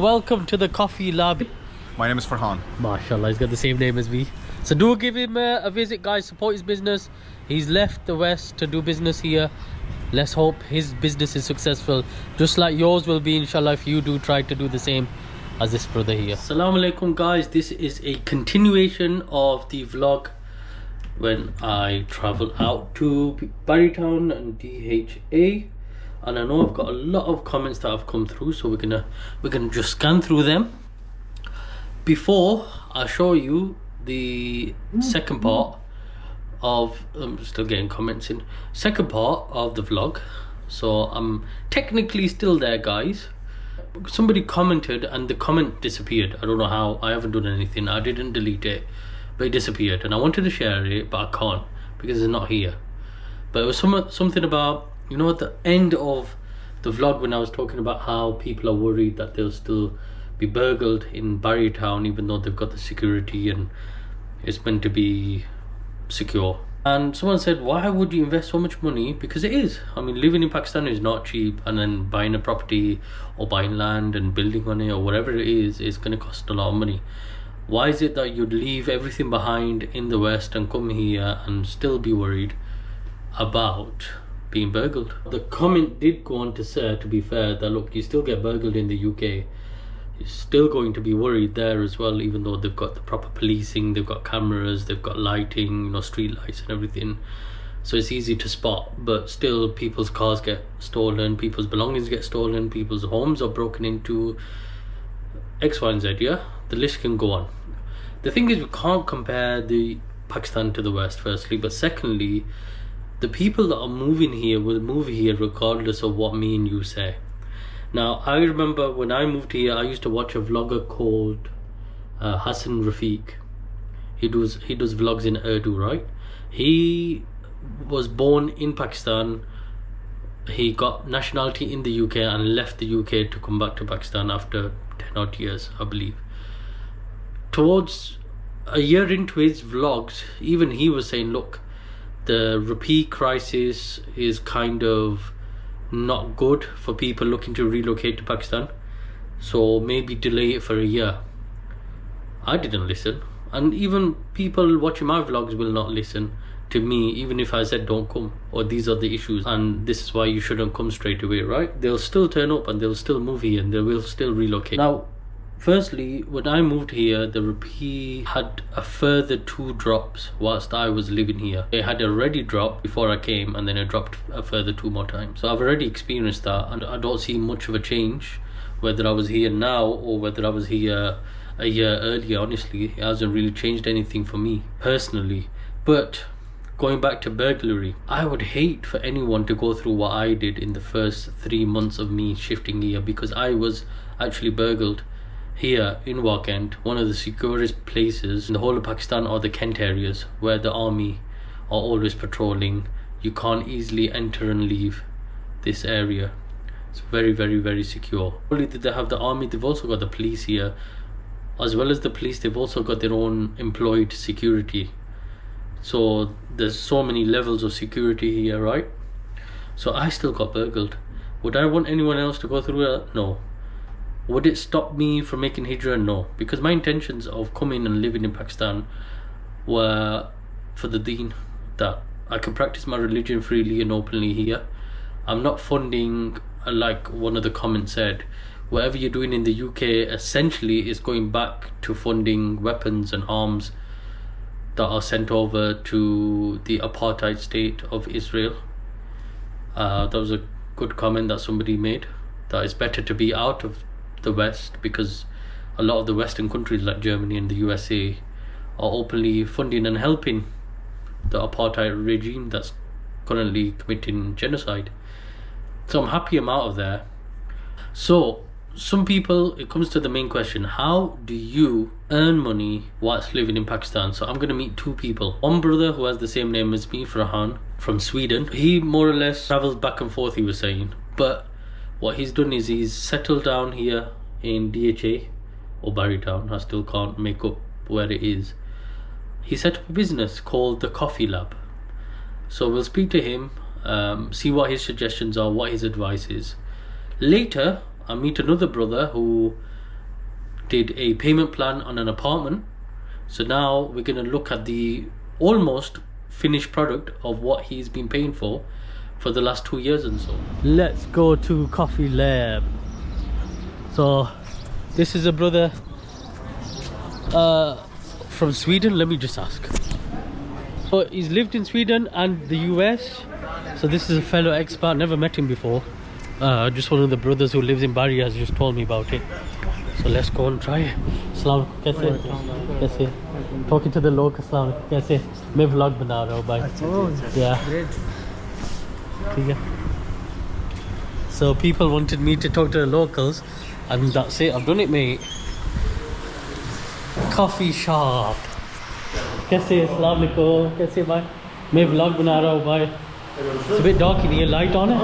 Welcome to the coffee lab. My name is Farhan. MashaAllah, he's got the same name as me. So do give him a visit, guys. Support his business. He's left the West to do business here. Let's hope his business is successful, just like yours will be, inshallah, if you do try to do the same as this brother here. Assalamu alaikum, guys. This is a continuation of the vlog when I travel out to Bahria and DHA. And I know I've got a lot of comments that have come through, so we're gonna just scan through them before I show you the second part of I'm still getting comments in second part of the vlog. So I'm technically still there, guys. Somebody commented and the comment disappeared. I don't know how. I haven't done anything. I didn't delete it, but it disappeared, and I wanted to share it, but I can't because it's not here. But it was something about, you know, at the end of the vlog when I was talking about how people are worried that they'll still be burgled in Bahria town even though they've got the security and it's meant to be secure. And someone said, why would you invest so much money? Because it is. I mean, living in Pakistan is not cheap, and then buying a property or buying land and building on it or whatever it is going to cost a lot of money. Why is it that you'd leave everything behind in the West and come here and still be worried about being burgled? The comment did go on to say, to be fair, that look, you still get burgled in the UK, you're still going to be worried there as well, even though they've got the proper policing, they've got cameras, they've got lighting, you know, street lights and everything, so it's easy to spot. But still, people's cars get stolen, people's belongings get stolen, people's homes are broken into, X, Y and Z. Yeah, the list can go on. The thing is, we can't compare the Pakistan to the West, firstly, but secondly, the people that are moving here will move here regardless of what me and you say. Now, I remember when I moved here, I used to watch a vlogger called Hassan Rafiq. He does vlogs in Urdu, right? He was born in Pakistan. He got nationality in the UK and left the UK to come back to Pakistan after 10 odd years, I believe. Towards a year into his vlogs, even he was saying, look, the rupee crisis is kind of not good for people looking to relocate to Pakistan, so maybe delay it for a year. I didn't listen, and even people watching my vlogs will not listen to me even if I said don't come, or these are the issues and this is why you shouldn't come straight away, right? They'll still turn up and they'll still move here and they will still relocate. Now, firstly, when I moved here, the rupee had a further 2 drops whilst I was living here. It had already dropped before I came, and then it dropped a further 2 more times. So I've already experienced that, and I don't see much of a change whether I was here now or whether I was here a year earlier. Honestly, it hasn't really changed anything for me personally. But going back to burglary, I would hate for anyone to go through what I did in the first 3 months of me shifting here, because I was actually burgled here in Wakand, one of the securest places in the whole of Pakistan, or the Kent areas where the army are always patrolling. You can't easily enter and leave this area. It's very, very, very secure. Not only did they have the army, they've also got the police here. As well as the police, they've also got their own employed security. So there's so many levels of security here, right? So I still got burgled. Would I want anyone else to go through that? No. Would it stop me from making hijrah? No, because my intentions of coming and living in Pakistan were for the deen, that I can practice my religion freely and openly here. I'm not funding, like one of the comments said, whatever you're doing in the UK essentially is going back to funding weapons and arms that are sent over to the apartheid state of Israel. That was a good comment that somebody made, that it's better to be out of the West, because a lot of the Western countries like Germany and the USA are openly funding and helping the apartheid regime that's currently committing genocide. So I'm happy I'm out of there. So some people, it comes to the main question, how do you earn money whilst living in Pakistan? So I'm going to meet 2 people. One brother who has the same name as me, Farhan, from Sweden. He more or less travels back and forth, he was saying, but what he's done is he's settled down here in DHA or Bahria town. I still can't make up where it is. He set up a business called the Coffee Lab. So we'll speak to him, see what his suggestions are, what his advice is. Later, I meet another brother who did a payment plan on an apartment. So now we're going to look at the almost finished product of what he's been paying for the last 2 years and so. Let's go to Coffee Lab. So this is a brother from Sweden. Let me just ask. So he's lived in Sweden and the US. So this is a fellow expat. Never met him before. Just one of the brothers who lives in Bahria has just told me about it. So let's go and try it. Salam, kaise? Kaise? Talking to the local. Salam, kaise? मैं vlog बना रहा हूँ भाई. Yeah. ठीक है. So people wanted me to talk to the locals, and that's it. I've done it, mate. Coffee shop. कैसे? अस्सलाम वालेकुम. कैसे भाई? मैं vlog बना रहा हूँ भाई. It's a bit dark in here. Light on it.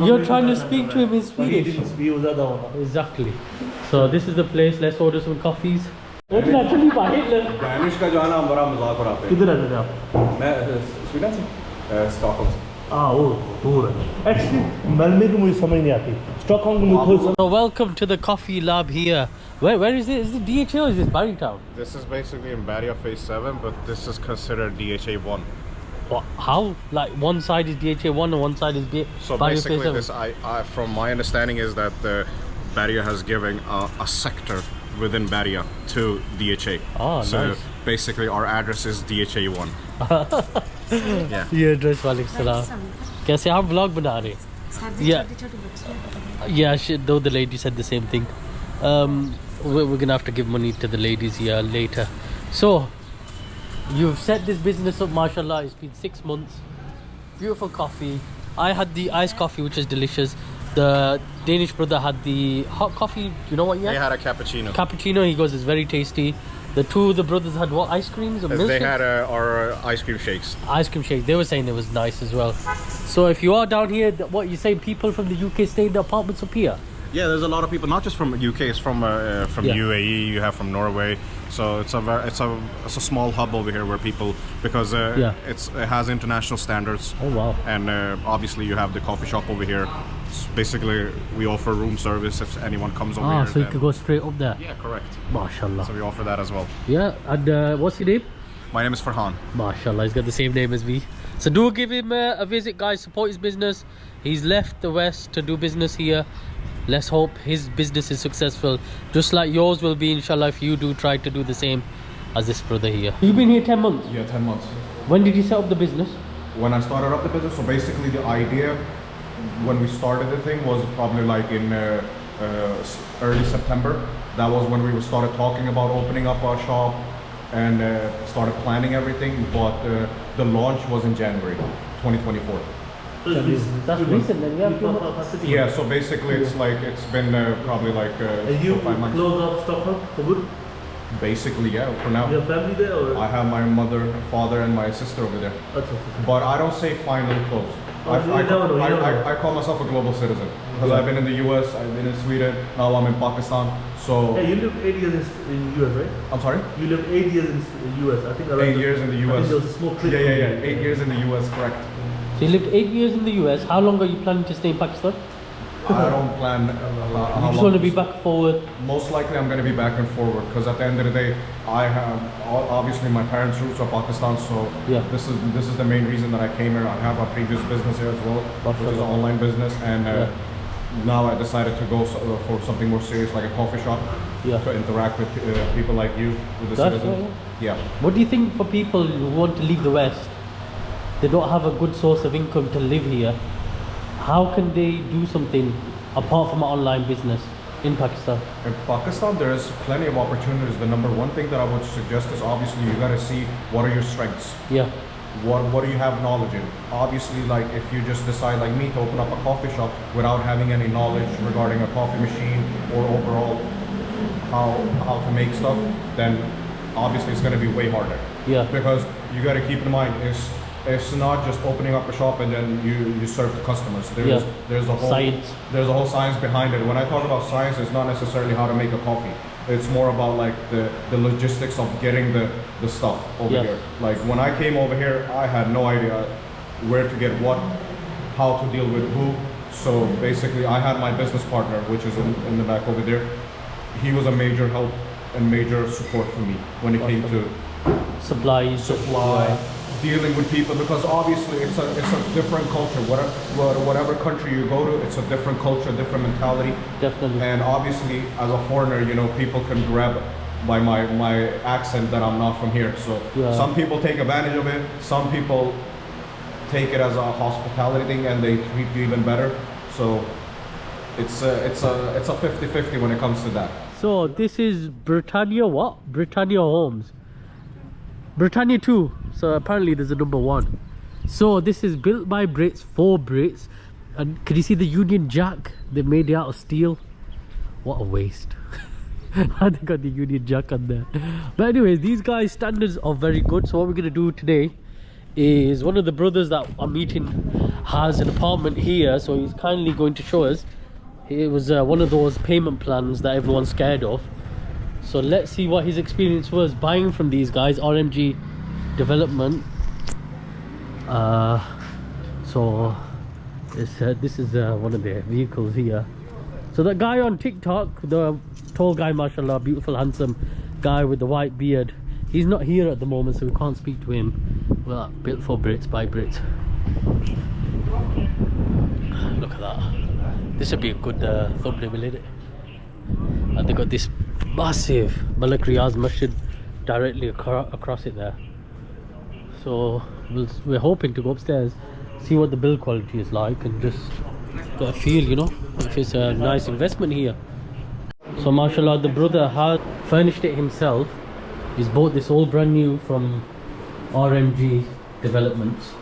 You're trying to speak to him in Swedish. Exactly. So this is the place. Let's order some coffees. Danish का जो है ना बड़ा मजाक उड़ाते हैं. किधर रहते थे आप? मैं स्वीडन से, स्टॉकहोम से. वो दूर है. Actually मेलबर्न को मुझे समझ नहीं आती. स्टॉकहोम को मुझे थोड़ा. So welcome to the coffee lab here. Where is it? Is it DHA or is this Bahria town? This is basically in Bahria phase 7, but this is considered DHA 1. What, how? Like one side is DHA 1 and one side is So Bahria basically phase 7? this, from my understanding is that Bahria has given a sector within Bahria to DHA. Oh, so nice. basically our address is DHA 1. Yeah. ये address वालेकुम सलाम. कैसे आप vlog बना रहे? Yeah, though the lady said the same thing. We're gonna have to give money to the ladies here later. So you've set this business up, mashallah. It's been 6 months. Beautiful coffee. I had the iced coffee, which is delicious. The Danish brother had the hot coffee. Do you know what he had? They had a cappuccino. Cappuccino. He goes, it's very tasty. The brothers had what? Ice creams or milkshakes? They had our ice cream shakes. Ice cream shake. They were saying it was nice as well. So if you are down here, what you say? People from the UK stay in the apartments up here. Yeah, there's a lot of people, not just from UK. It's from UAE. You have from Norway. So it's a small hub over here where people, because it has international standards. Oh wow! And obviously you have the coffee shop over here. Basically, we offer room service if anyone comes over here. So you could go straight up there. Yeah, correct. Mashallah. So we offer that as well. Yeah, and what's your name? My name is Farhan. Mashallah, he's got the same name as me. So do give him a visit, guys. Support his business. He's left the West to do business here. Let's hope his business is successful, just like yours will be, inshallah, if you do try to do the same as this brother here. You've been here 10 months? Yeah, 10 months. When did you set up the business? When I started up the business, so basically the idea when we started the thing was probably like in early September. That was when we started talking about opening up our shop and started planning everything, but the launch was in January 2024. That's recent then, yeah. So basically it's been probably like 4 or 5 months. Close off Stockholm for good? Basically, yeah, for now. You have family there or? I have my mother, father and my sister over there. But I don't say finally close. I call myself a global citizen because I've been in the US, I've been in Sweden, now I'm in Pakistan. So hey, you lived 8 years in the US, right? I'm sorry? You lived 8 years in the US. I think 8 years in the US. I think there was a small trip. Yeah. 8 years in the US, correct. So you lived 8 years in the US. How long are you planning to stay in Pakistan? I don't plan you just want to be back and forward? Most likely I'm going to be back and forward because at the end of the day I have obviously my parents' roots are Pakistan, so this is the main reason that I came here. I have a previous business here as well, which is an online business, and now I decided to go for something more serious like a coffee shop to interact with people like you, with the citizens. Yeah. What do you think for people who want to leave the West? They don't have a good source of income to live here. How can they do something apart from an online business in Pakistan? In Pakistan, there is plenty of opportunities. The number one thing that I would suggest is obviously you got to see what are your strengths. Yeah. What do you have knowledge in? Obviously, like if you just decide like me to open up a coffee shop without having any knowledge regarding a coffee machine or overall how to make stuff, then obviously it's going to be way harder. Yeah. Because you got to keep in mind it's not just opening up a shop and then you serve the customers. There's a whole science. There's a whole science behind it. When I talk about science, it's not necessarily how to make a coffee. It's more about like the logistics of getting the stuff over here. Like when I came over here, I had no idea where to get what, how to deal with who. So basically, I had my business partner, which is in the back over there. He was a major help and major support for me when it came to supply, dealing with people, because obviously it's a different culture. Whatever country you go to, it's a different culture, different mentality. Definitely. And obviously, as a foreigner, you know, people can grab by my accent that I'm not from here. So some people take advantage of it. Some people take it as a hospitality thing, and they treat you even better. So it's a 50-50 when it comes to that. So this is Britannia what? Britannia Homes. Britannia 2. So apparently there's a number 1. So this is built by Brits for Brits. And can you see the Union Jack? They made it out of steel. What a waste. How they got the Union Jack on there. But anyways, these guys' standards are very good. So what we're going to do today is, one of the brothers that I'm meeting has an apartment here. So he's kindly going to show us. It was one of those payment plans that everyone's scared of. So let's see what his experience was buying from these guys, RMG Development. So this is one of their vehicles here. So that guy on TikTok, the tall guy, mashallah, beautiful, handsome guy with the white beard, he's not here at the moment, so we can't speak to him. Well, built for Brits by Brits. Look at that. This would be a good thumbnail, isn't it? And they got this massive Malik Riyaz Masjid directly across it there. So we're hoping to go upstairs, see what the build quality is like, and just get a feel, you know, if it's a nice investment here. So mashallah, the brother has furnished it himself. He's bought this all brand new from RMG Developments.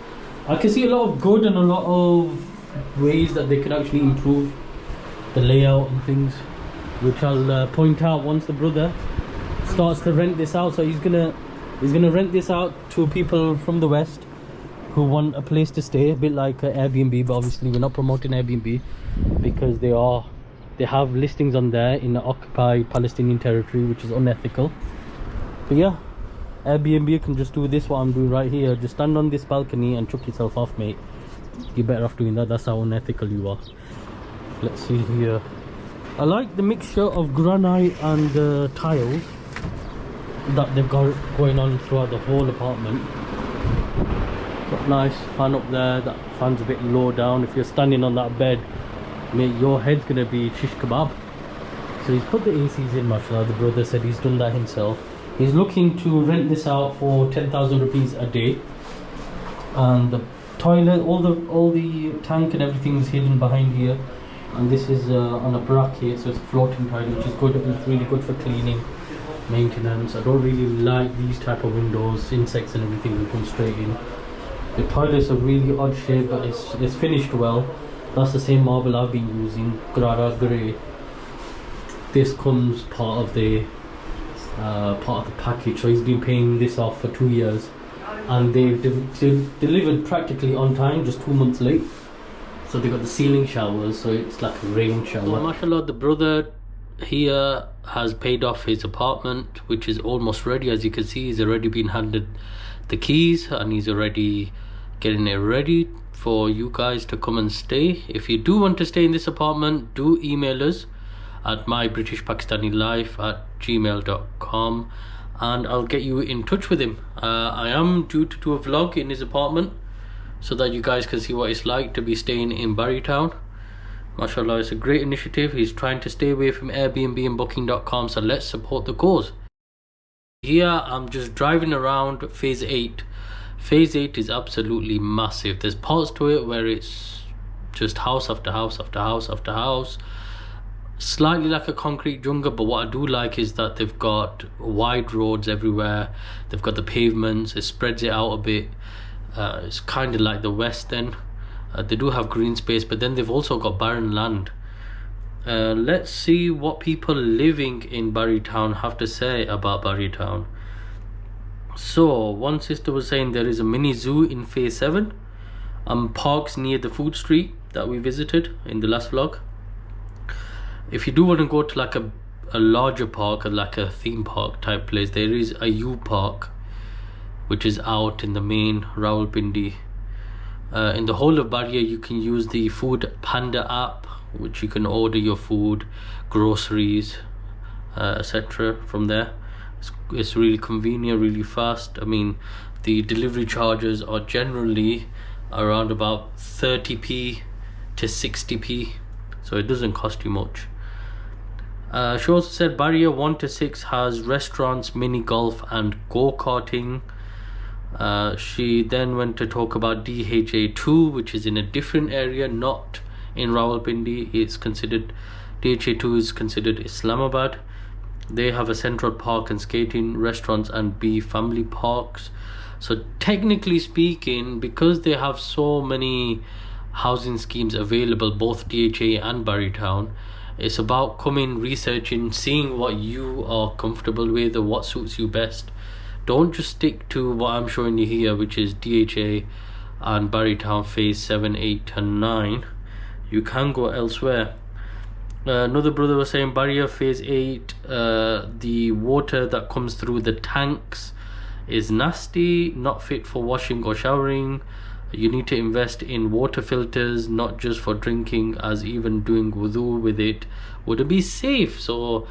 I can see a lot of good and a lot of ways that they can actually improve the layout and things, which I'll point out once the brother starts to rent this out. So he's gonna rent this out to people from the West who want a place to stay, a bit like Airbnb, but obviously we're not promoting Airbnb because they have listings on there in the occupied Palestinian territory, which is unethical. But yeah, Airbnb can just do this, what I'm doing right here, just stand on this balcony and chuck yourself off, mate. You're better off doing that. That's how unethical you are. Let's see here. I like the mixture of granite and tiles that they've got going on throughout the whole apartment. Got nice fan up there. That fan's a bit low down. If you're standing on that bed, mate, your head's gonna be shish kebab. So he's put the ACs in, mashallah. The brother said he's done that himself. He's looking to rent this out for 10,000 rupees a day. And the toilet, all the tank and everything is hidden behind here. And this is on a bracket, so it's a floating toilet, which is good. It's really good for cleaning, maintenance. I don't really like these type of windows, insects and everything will come straight in. The toilet's a really odd shape, but it's finished well. That's the same marble I've been using, Grara Grey. This comes part of the package, so he's been paying this off for 2 years, and they've delivered practically on time, just 2 months late. So they got the ceiling showers, so it's like a rain shower. So mashallah, the brother here has paid off his apartment, which is almost ready. As you can see, he's already been handed the keys and he's already getting it ready for you guys to come and stay. If you do want to stay in this apartment, do email us at mybritishpakistanilife@gmail.com and I'll get you in touch with him. I am due to do a vlog in his apartment so that you guys can see what it's like to be staying in Bahria town. Mashallah, it's a great initiative. He's trying to stay away from Airbnb and booking.com, so let's support the cause. Here I'm just driving around phase 8. Phase 8 is absolutely massive. There's parts to it where it's just house after house after house after house, slightly like a concrete jungle. But what I do like is that they've got wide roads everywhere. They've got the pavements, it spreads it out a bit. It's kind of like the West then. They do have green space, but then they've also got barren land. Let's see what people living in Bahria town have to say about Bahria town. So one sister was saying there is a mini zoo in phase 7 and parks near the food street that we visited in the last vlog. If you do want to go to like a larger park, like a theme park type place, there is a U park which is out in the main Rawalpindi In the whole of Bahria, you can use the Food Panda app, which you can order your food, groceries, etc. from there. It's really convenient, really fast. I mean, the delivery charges are generally around about 30p to 60p, so it doesn't cost you much. She also said Bahria 1 to 6 has restaurants, mini golf and go-karting. She then went to talk about DHA 2, which is in a different area, not in Rawalpindi. It's considered, DHA 2 is considered Islamabad. They have a central park and skating, restaurants and bee family parks. So technically speaking, because they have so many housing schemes available, both DHA and Bahria Town, it's about coming, researching, seeing what you are comfortable with or what suits you best. Don't just stick to what I'm showing you here, which is DHA and Bahria Town phase 7, 8 and 9. You can go elsewhere. Another brother was saying Bahria phase 8, the water that comes through the tanks is nasty, not fit for washing or showering. You need to invest in water filters, not just for drinking, as even doing wudu with it wouldn't be safe. So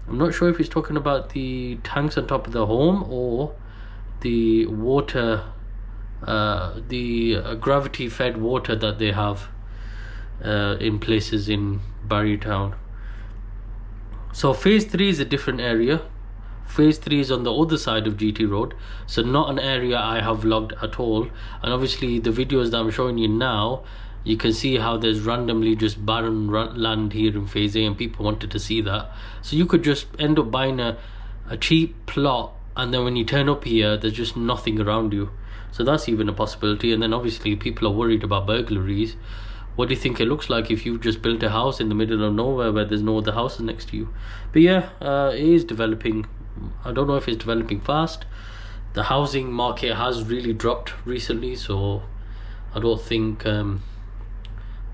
I'm not sure if he's talking about the tanks on top of the home or the water, the gravity fed water that they have in places in Bahria Town. So phase 3 is a different area. Phase 3 is on the other side of GT Road, so not an area I have vlogged at all. And obviously the videos that I'm showing you now, you can see how there's randomly just barren land here in phase A, and people wanted to see that. So you could just end up buying a cheap plot, and then when you turn up here, there's just nothing around you. So that's even a possibility. And then obviously people are worried about burglaries. What do you think it looks like if you've just built a house in the middle of nowhere where there's no other houses next to you? But yeah, it is developing. I don't know if it's developing fast. The housing market has really dropped recently, so I don't think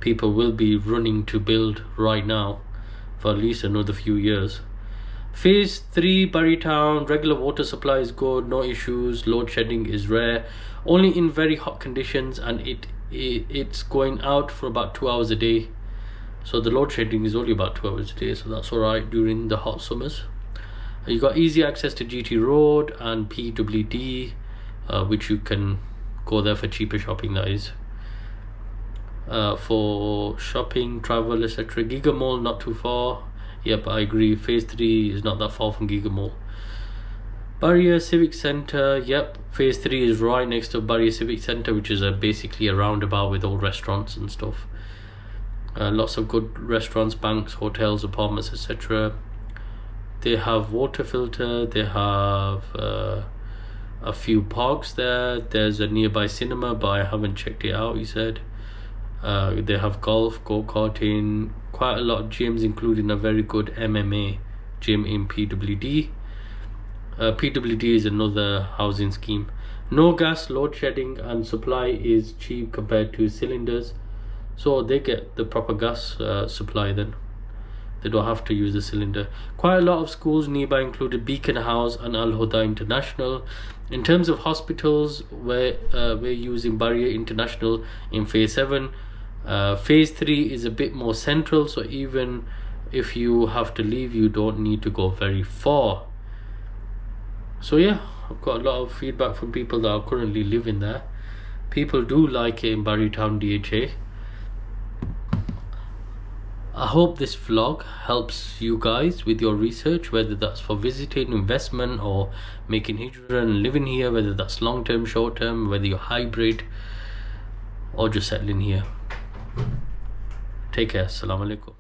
people will be running to build right now for at least another few years. Phase 3, Bahria Town, regular water supply is good, no issues, load shedding is rare, only in very hot conditions, and it's going out for about 2 hours a day. So the load shedding is only about 2 hours a day, so that's alright during the hot summers. You got easy access to GT Road and PWD, which you can go there for cheaper shopping, that is. For shopping, travel, etc. Giga Mall not too far. Yep, I agree. Phase 3 is not that far from Giga Mall. Bahria Civic Centre, yep, phase 3 is right next to Bahria Civic Centre, which is basically a roundabout with all restaurants and stuff. Lots of good restaurants, banks, hotels, apartments, etc. They have water filter, they have a few parks there. There's a nearby cinema, but I haven't checked it out, he said. They have golf, go-karting, quite a lot of gyms, including a very good MMA gym in PWD. PWD is another housing scheme. No gas, load shedding, and supply is cheap compared to cylinders, so they get the proper gas supply then. They don't have to use the cylinder. Quite a lot of schools nearby included Beacon House and Al Huda International. In terms of hospitals, we're using Bahria International in phase 7. Phase 3 is a bit more central, so even if you have to leave, you don't need to go very far. So yeah, I've got a lot of feedback from people that are currently living there. People do like it in Bahria Town DHA. I hope this vlog helps you guys with your research, whether that's for visiting, investment, or making hijrah and living here, whether that's long term, short term, whether you're hybrid or just settling here. Take care. Assalamu alaikum.